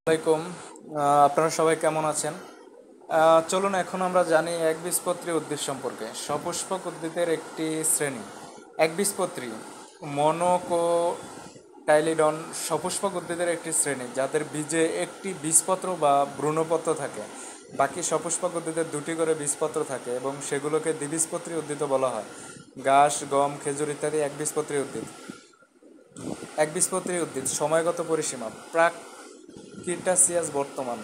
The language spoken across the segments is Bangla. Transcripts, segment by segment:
আসসালামাইকুম। আপনারা সবাই কেমন আছেন? চলুন এখন আমরা জানি একবীজপত্রী উদ্ভিদ সম্পর্কে। সপুষ্পক উদ্ভিদের একটি শ্রেণী একবীজপত্রী মনোকোটাইলিডন সপুষ্পক উদ্ভিদের একটি শ্রেণী যাদের বীজে একটি বীজপত্র বা ভ্রূণপত্র থাকে। বাকি সপুষ্পক উদ্ভিদের দুটি করে বীজপত্র থাকে এবং সেগুলোকে দ্বিবীজপত্রী উদ্ভিদও বলা হয়। ঘাস, গম, খেজুর ইত্যাদি একবীজপত্রী উদ্ভিদ। একবীজপত্রী উদ্ভিদ সময়গত পরিসীমা প্রাক ক্রিটাসিয়াস বর্তমান।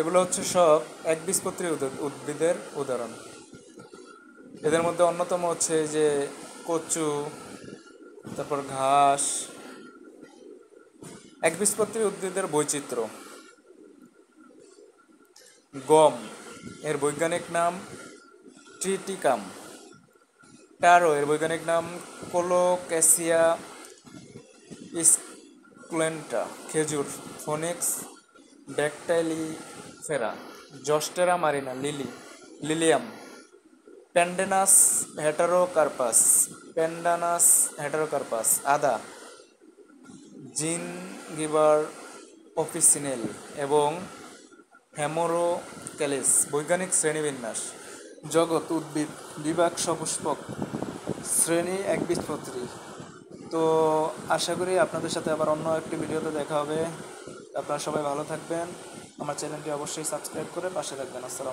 এগুলো হচ্ছে সব একবীজপত্রী উদ্ভিদের উদাহরণ। এদের মধ্যে অন্যতম হচ্ছে এই যে কচু, তারপর ঘাস। একবীজপত্রী উদ্ভিদের বৈচিত্র্য: গম এর বৈজ্ঞানিক নাম ট্রিটিকাম। টারো এর বৈজ্ঞানিক নাম কোলোক্যাসিয়া স্কুলেন্টা। খেজুর Phoenix dactylifera. Zostera marina Lilium. Pandanus heterocarpus. আদা জিনগিবার অফিসিনেল এবং হেমোরোক্যালিস। বৈজ্ঞানিক শ্রেণীবিন্যাস: জগৎ উদ্ভিদ, বিভাগ সপুষ্পক, শ্রেণী একবীজপত্রী। তো আশা করি আপনাদের সাথে আবার অন্য একটি ভিডিওতে দেখা হবে। আপনারা সবাই ভালো থাকবেন। আমার চ্যানেলটি অবশ্যই সাবস্ক্রাইব করে পাশে থাকবেন। আসসালাম।